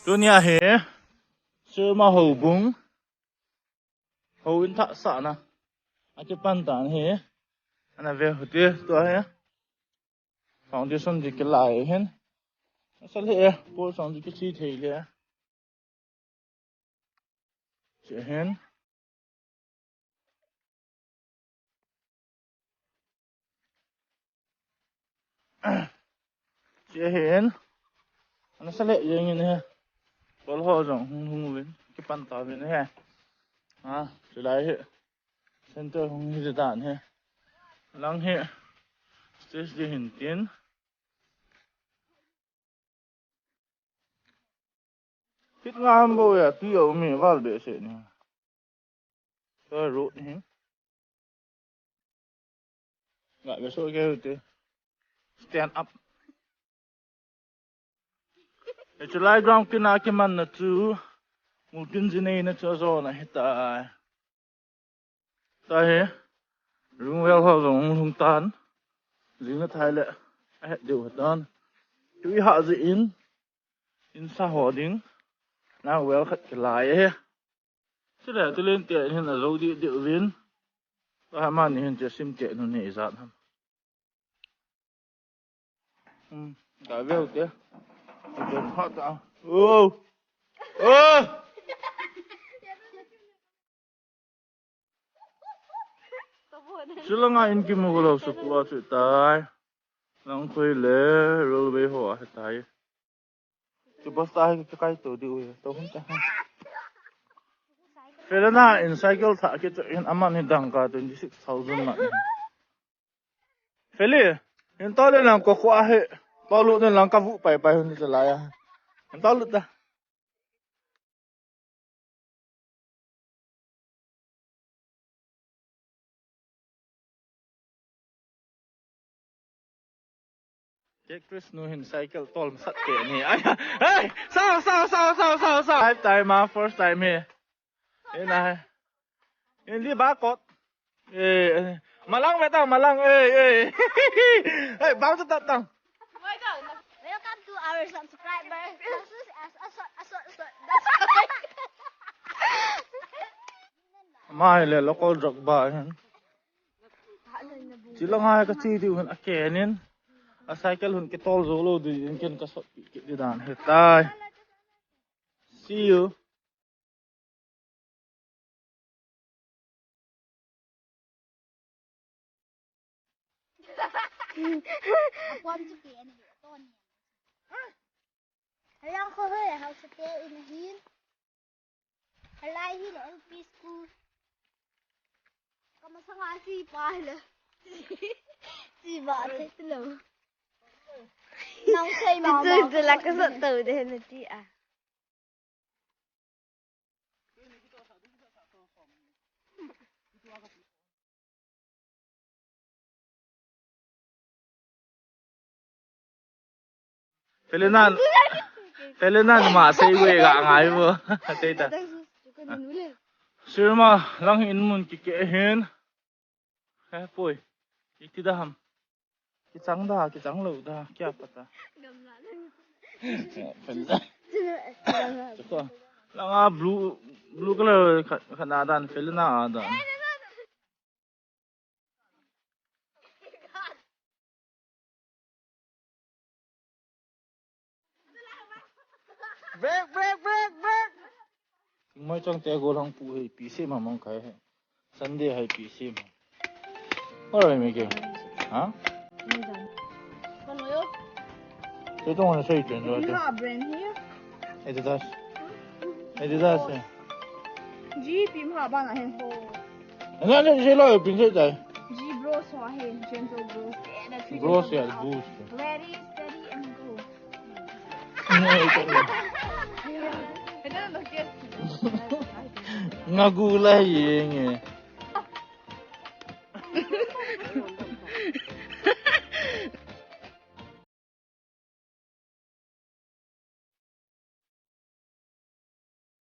Tôi nhà hề sơ mà hầu bún hầu in thạ sạ nè cái pan tàn hề anh là về hồi tiêu tôi hề foundation gì cái lại hen sao hề bố xong gì cái chi thế lẽ chị hen chị hen anh sao lẽ gì nè bố họ rằng hung hung lên cái pan tàn lên hề chị lại hề center hung gì đàn hề lăng hề stage gì hình tiền hít ngang bồi à tuy ở mình vào bể sẽ nè tôi rút hả ngại cái số cái gì stand up để cho lại ground cái nào cái man nó chú một cái gì này nó cho gió này ta ta hả rung well hoa rong hung tan gì nó thay lệ ai điều hết đó chú ý hạ gì in sa hồ điếng nào well khát cái lại ấy chứ là tôi lên tiền hiện là dấu đi điệu viên tôi mà hiện chỉ sim tiền nó nhảy dạn hơn cả vêu tiếc tôi hot tao chứ là ngay in kim một lâu sụp qua chuyện tai lòng quay lệ rồi bây họ hết tai chứ bớt tai cái tổ điệu tôi không chắc phải là in cycle thả cái chỗ in aman in đằng cả 26,000 mà phải liền in tao lên làm có khóa hệ tao lúc lên làm các vụ bài bài hơn thì lại in tao lúc ta cái Chris nu in cycle tol sat ke ni ay hey sao lifetime mà first time he in này in đi ba cột malang vậy tao malang hey bao nhiêu tao Welcome to our subscriber. mai le local rock ba chỉ là hai cái chi thì hun ake nen a cycle hun cái tol zolo di in ken ka so ki di dan he tai see you Quan chức tiền này con. Hay đang khơi hơi học sẽ tiêu in hiên. Hay lại hiên ở LP school. Còn mà sang ai gì bài nữa. Gì bảo thế từ lâu. Nông xây mà Từ là cái giận từ đây là chị à. Pelenan mà xây quê gạ ngái vừa tây ta sure mà lang in mun ki ke hen ha poi iki da ham ki chang lo da kya pata lang blue color khana dan pelena dan break mới trong tay gồm hàng phụ hệ PC mà mong cái hệ Sunday hay PC mà rồi mấy cái hả con nói ơ. tôi don't want to say it rồi You have brand here. Adidas G phim họ bằng là hình phố. anh nói cái lo bình thế này G bros họ hình gentle bros. bros ya boost Ready, steady and go. ngagulay yeng